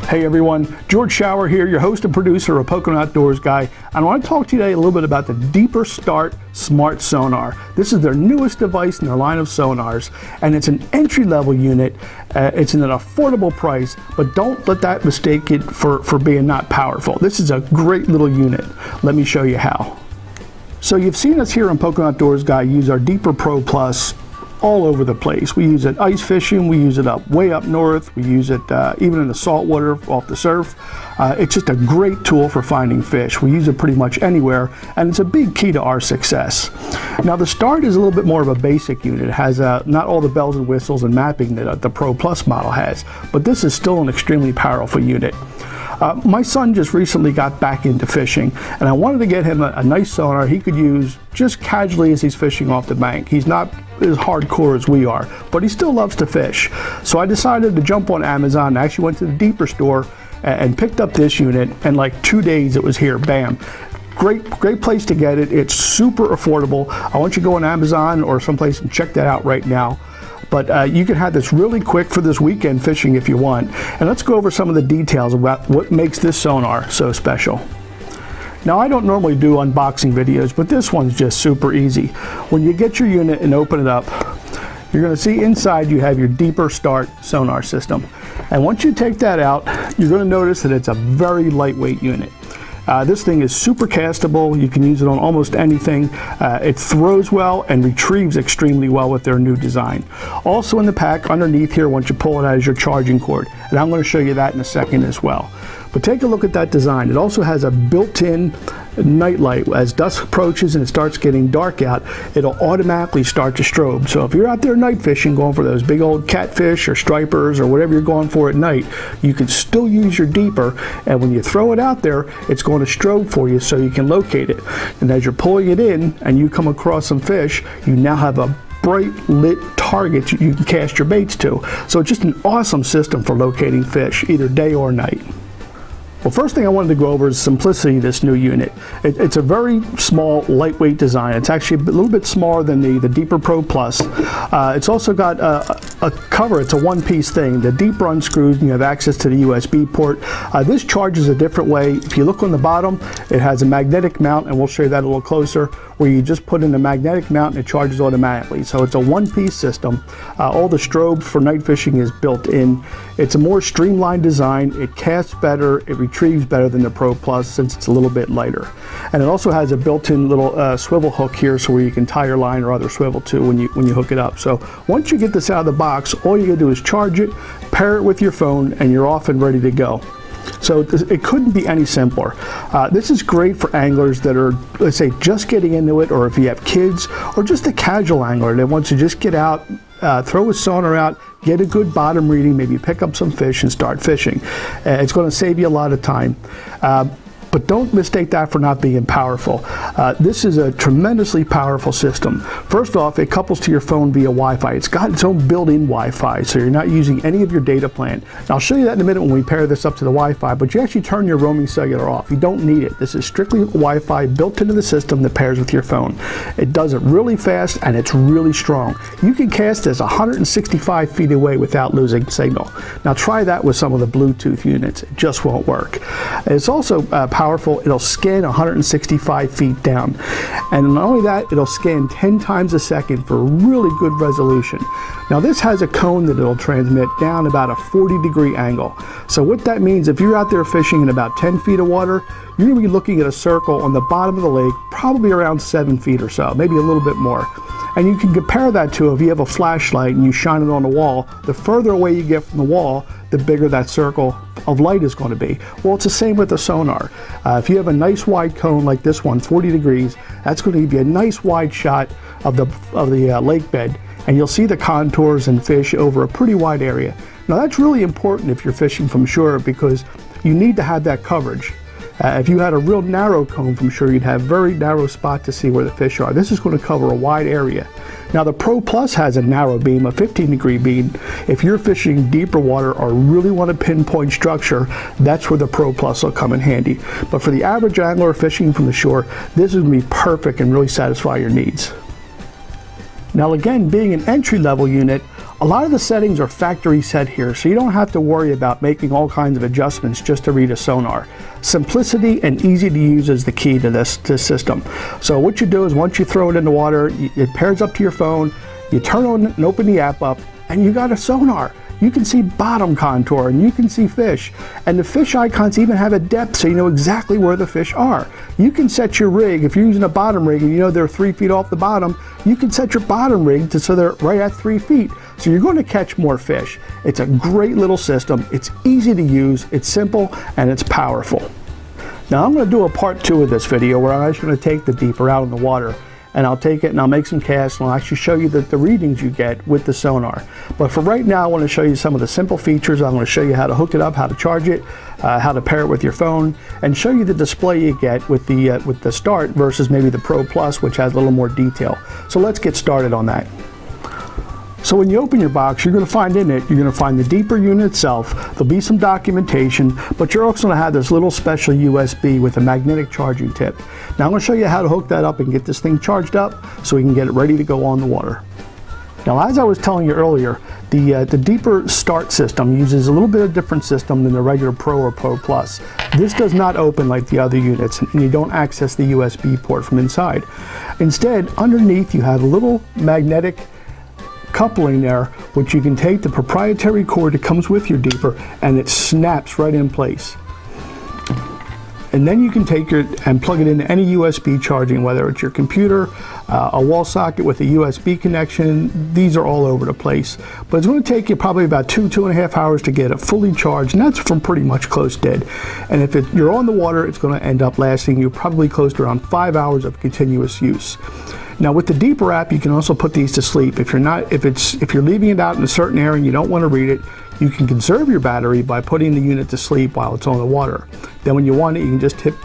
Hey everyone, George Shower here, your host and producer of Pocono Outdoors Guy, and I want to talk to you today a little bit about the Deeper Start Smart Sonar. This is their newest device in their line of sonars, and it's an entry-level unit. It's in an affordable price, but don't let that mistake it for being not powerful. This is a great little unit. Let me show you how. So you've seen us here on Pocono Outdoors Guy use our Deeper Pro Plus all over the place. We use it ice fishing, we use it way up north, we use it even in the saltwater off the surf. It's just a great tool for finding fish. We use it pretty much anywhere, and it's a big key to our success. Now the Start is a little bit more of a basic unit. It has not all the bells and whistles and mapping that the Pro Plus model has, but this is still an extremely powerful unit. My son just recently got back into fishing, and I wanted to get him a nice sonar he could use just casually as he's fishing off the bank. He's not as hardcore as we are, but he still loves to fish. So I decided to jump on Amazon. I actually went to the Deeper store and picked up this unit, and like 2 days it was here, bam. Great place to get it. It's super affordable. I want you to go on Amazon or someplace and check that out right now. But you can have this really quick for this weekend fishing if you want. And let's go over some of the details about what makes this sonar so special. Now I don't normally do unboxing videos, but this one's just super easy. When you get your unit and open it up, you're going to see inside you have your Deeper Start sonar system. And once you take that out, you're going to notice that it's a very lightweight unit. This thing is super castable. You can use it on almost anything. It throws well and retrieves extremely well with their new design. Also in the pack underneath here, once you pull it out, is your charging cord. And I'm going to show you that in a second as well. But take a look at that design. It also has a built-in night light. As dusk approaches and it starts getting dark out, it'll automatically start to strobe. So if you're out there night fishing, going for those big old catfish or stripers or whatever you're going for at night, you can still use your Deeper, and when you throw it out there, it's going to strobe for you so you can locate it. And as you're pulling it in and you come across some fish, you now have a bright lit target you can cast your baits to. So it's just an awesome system for locating fish, either day or night. Well, first thing I wanted to go over is simplicity of this new unit. It's a very small, lightweight design. It's actually a little bit smaller than the Deeper Pro Plus. It's also got a cover. It's a one-piece thing. The Deeper unscrews and you have access to the USB port. This charges a different way. If you look on the bottom, it has a magnetic mount, and we'll show you that a little closer, where you just put in a magnetic mount and it charges automatically. So it's a one-piece system. All the strobe for night fishing is built in. It's a more streamlined design. It casts better. It retrieves better than the Pro Plus since it's a little bit lighter. And it also has a built-in little swivel hook here, so where you can tie your line or other swivel to when you hook it up. So once you get this out of the box, all you gotta do is charge it, pair it with your phone, and you're off and ready to go. So it couldn't be any simpler. This is great for anglers that are, let's say, just getting into it, or if you have kids, or just a casual angler that wants to just get out, throw a sonar out, get a good bottom reading, maybe pick up some fish and start fishing. It's going to save you a lot of time. But don't mistake that for not being powerful. This is a tremendously powerful system. First off, it couples to your phone via Wi-Fi. It's got its own built-in Wi-Fi, so you're not using any of your data plan. And I'll show you that in a minute when we pair this up to the Wi-Fi, but you actually turn your roaming cellular off. You don't need it. This is strictly Wi-Fi built into the system that pairs with your phone. It does it really fast, and it's really strong. You can cast this 165 feet away without losing signal. Now try that with some of the Bluetooth units. It just won't work. It's also powerful. It'll scan 165 feet down, and not only that, it'll scan 10 times a second for really good resolution. Now this has a cone that it'll transmit down about a 40-degree angle. So what that means, if you're out there fishing in about 10 feet of water, you're going to be looking at a circle on the bottom of the lake, probably around 7 feet or so, maybe a little bit more. And you can compare that to if you have a flashlight and you shine it on the wall, the further away you get from the wall, the bigger that circle of light is going to be. Well, it's the same with the sonar. If you have a nice wide cone like this one, 40 degrees, that's going to give you a nice wide shot of the lake bed, and you'll see the contours and fish over a pretty wide area. Now that's really important if you're fishing from shore, because you need to have that coverage. If you had a real narrow cone from shore, you'd have a very narrow spot to see where the fish are. This is going to cover a wide area. Now the Pro Plus has a narrow beam, a 15-degree beam. If you're fishing deeper water or really want to pinpoint structure, that's where the Pro Plus will come in handy. But for the average angler fishing from the shore, this is going to be perfect and really satisfy your needs. Now again, being an entry-level unit, A lot of the settings are factory set here, so you don't have to worry about making all kinds of adjustments just to read a sonar. Simplicity and easy to use is the key to this system. So what you do is once you throw it in the water, it pairs up to your phone, you turn on and open the app up, and you got a sonar. You can see bottom contour and you can see fish. And the fish icons even have a depth so you know exactly where the fish are. You can set your rig, if you're using a bottom rig and you know they're 3 feet off the bottom, you can set your bottom rig to so they're right at 3 feet. So you're going to catch more fish. It's a great little system. It's easy to use, it's simple, and it's powerful. Now I'm going to do a part 2 of this video where I'm actually going to take the deeper out in the water. And I'll take it and I'll make some casts and I'll actually show you the readings you get with the sonar. But for right now, I want to show you some of the simple features. I'm going to show you how to hook it up, how to charge it, how to pair it with your phone, and show you the display you get with the Start versus maybe the Pro Plus, which has a little more detail. So let's get started on that. So when you open your box, you're going to find in it, you're going to find the deeper unit itself. There'll be some documentation, but you're also going to have this little special USB with a magnetic charging tip. Now I'm going to show you how to hook that up and get this thing charged up so we can get it ready to go on the water. Now, as I was telling you earlier, the deeper Start system uses a little bit of different system than the regular Pro or Pro Plus. This does not open like the other units, and you don't access the USB port from inside. Instead, underneath you have a little magnetic coupling there, which you can take the proprietary cord that comes with your deeper and it snaps right in place. And then you can take it and plug it into any USB charging, whether it's your computer, a wall socket with a USB connection. These are all over the place. But it's going to take you probably about 2.5 hours to get it fully charged, and that's from pretty much close dead. And if you're on the water, it's going to end up lasting you probably close to around 5 hours of continuous use. Now with the deeper app, you can also put these to sleep. If you're leaving it out in a certain area and you don't want to read it, you can conserve your battery by putting the unit to sleep while it's on the water. Then when you want it, you can just hit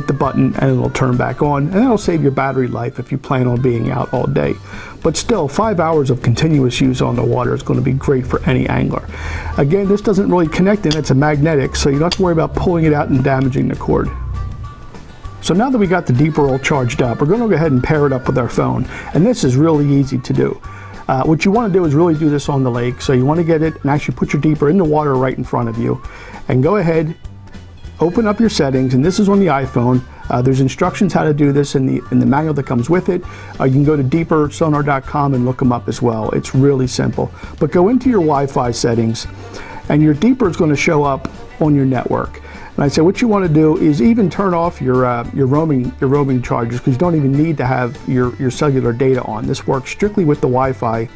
the button and it'll turn back on, and that'll save your battery life if you plan on being out all day. But still, 5 hours of continuous use on the water is going to be great for any angler. Again, this doesn't really connect in, it's a magnetic, so you don't have to worry about pulling it out and damaging the cord. So now that we got the deeper all charged up, we're going to go ahead and pair it up with our phone. And this is really easy to do. What you want to do is really do this on the lake. So you want to get it and actually put your deeper in the water right in front of you. And go ahead, open up your settings, and this is on the iPhone. There's instructions how to do this in the manual that comes with it. You can go to deepersonar.com and look them up as well. It's really simple. But go into your Wi-Fi settings, and your deeper is going to show up on your network. And I say what you want to do is even turn off your roaming charges, because you don't even need to have your cellular data on. This works strictly with the Wi-Fi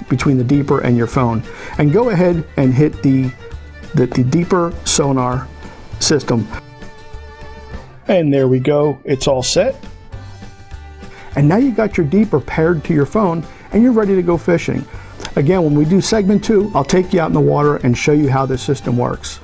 between the deeper and your phone. And go ahead and hit the deeper sonar system. And there we go, it's all set. And now you got your deeper paired to your phone and you're ready to go fishing. Again, when we do segment 2, I'll take you out in the water and show you how this system works.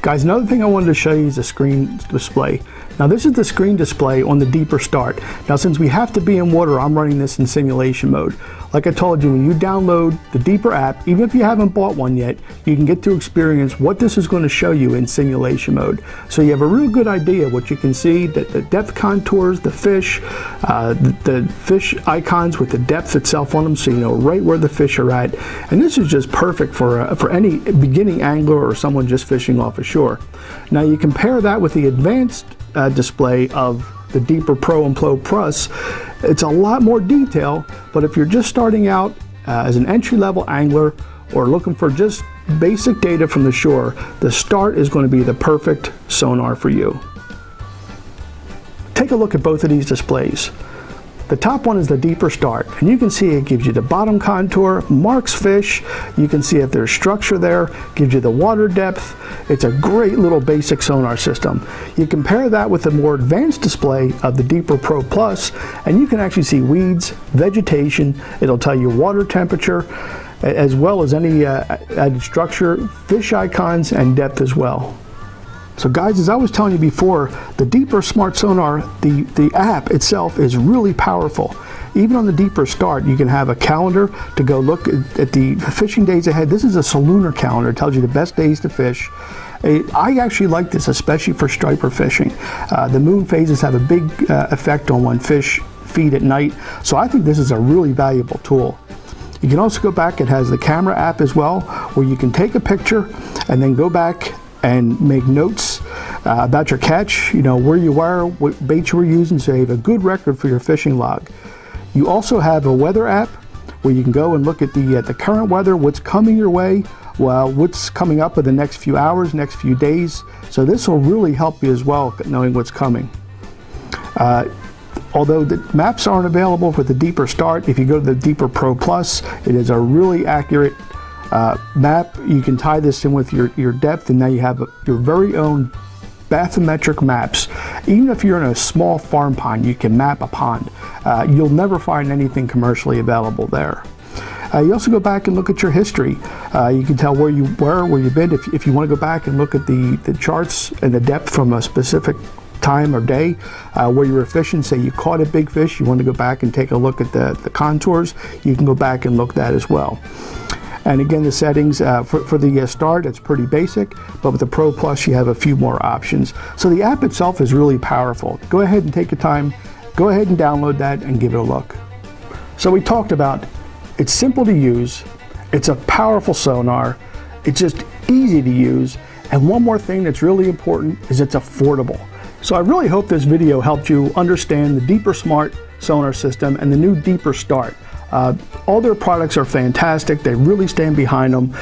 Guys, another thing I wanted to show you is the screen display. Now this is the screen display on the deeper Start. Now since we have to be in water, I'm running this in simulation mode. Like I told you, when you download the deeper app, even if you haven't bought one yet, you can get to experience what this is going to show you in simulation mode. So you have a real good idea what you can see, that the depth contours, the fish icons with the depth itself on them, so you know right where the fish are at. And this is just perfect for any beginning angler or someone just fishing off a shore. Now you compare that with the advanced display of the deeper Pro and Pro Plus. It's a lot more detail, but if you're just starting out as an entry-level angler or looking for just basic data from the shore, the Start is going to be the perfect sonar for you. Take a look at both of these displays. The top one is the deeper Start, and you can see it gives you the bottom contour, marks fish, you can see if there's structure there, gives you the water depth. It's a great little basic sonar system. You compare that with the more advanced display of the deeper Pro Plus, and you can actually see weeds, vegetation, it'll tell you water temperature, as well as any added structure, fish icons, and depth as well. So guys, as I was telling you before, the deeper smart sonar, the app itself is really powerful. Even on the deeper Start, you can have a calendar to go look at the fishing days ahead. This is a lunar calendar. It tells you the best days to fish. I actually like this, especially for striper fishing. The moon phases have a big effect on when fish feed at night, so I think this is a really valuable tool. You can also go back, it has the camera app as well, where you can take a picture and then go back and make notes about your catch, you know, where you were, what bait you were using, so you have a good record for your fishing log. You also have a weather app where you can go and look at the current weather, what's coming your way, well, what's coming up in the next few hours, next few days. So this will really help you as well, knowing what's coming. Although the maps aren't available for the Deeper Start, if you go to the Deeper Pro Plus, it is a really accurate map. You can tie this in with your depth, and now you have your very own bathymetric maps. Even if you're in a small farm pond, you can map a pond. You'll never find anything commercially available there. You also go back and look at your history. You can tell where you were, where you've been. If you want to go back and look at the charts and the depth from a specific time or day where you were fishing, say you caught a big fish, you want to go back and take a look at the contours, you can go back and look at that as well. And again, the settings for the Start, it's pretty basic, but with the Pro Plus, you have a few more options. So the app itself is really powerful. Go ahead and take your time, go ahead and download that and give it a look. So we talked about, it's simple to use, it's a powerful sonar, it's just easy to use, and one more thing that's really important is it's affordable. So I really hope this video helped you understand the Deeper Smart sonar system and the new Deeper Start. All their products are fantastic. They really stand behind them.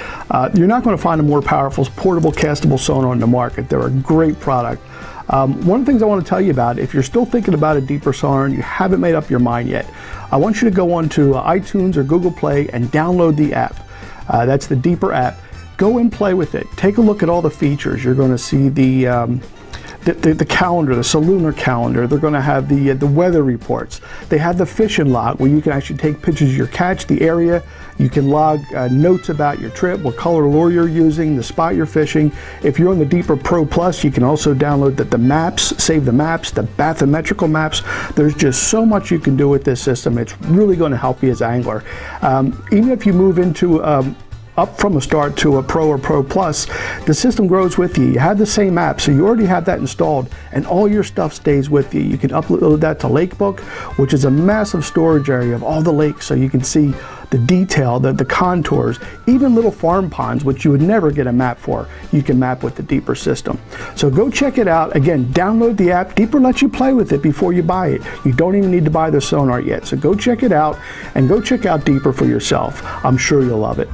You're not going to find a more powerful, portable, castable sonar on the market. They're a great product. One of the things I want to tell you about, if you're still thinking about a Deeper sonar and you haven't made up your mind yet, I want you to go on to iTunes or Google Play and download the app. That's the Deeper app. Go and play with it. Take a look at all the features. You're going to see the calendar, the Sonar calendar. They're going to have the weather reports. They have the fishing log where you can actually take pictures of your catch, the area. You can log notes about your trip, what color lure you're using, the spot you're fishing. If you're on the Deeper Pro Plus, you can also download the maps, save the maps, the bathymetrical maps. There's just so much you can do with this system. It's really going to help you as an angler. Even if you move into up from a Start to a Pro or Pro Plus, the system grows with you. You have the same app, so you already have that installed, and all your stuff stays with you. You can upload that to Lakebook, which is a massive storage area of all the lakes, so you can see the detail, the contours, even little farm ponds, which you would never get a map for, you can map with the Deeper system. So go check it out. Again, download the app. Deeper lets you play with it before you buy it. You don't even need to buy the sonar yet. So go check it out, and go check out Deeper for yourself. I'm sure you'll love it.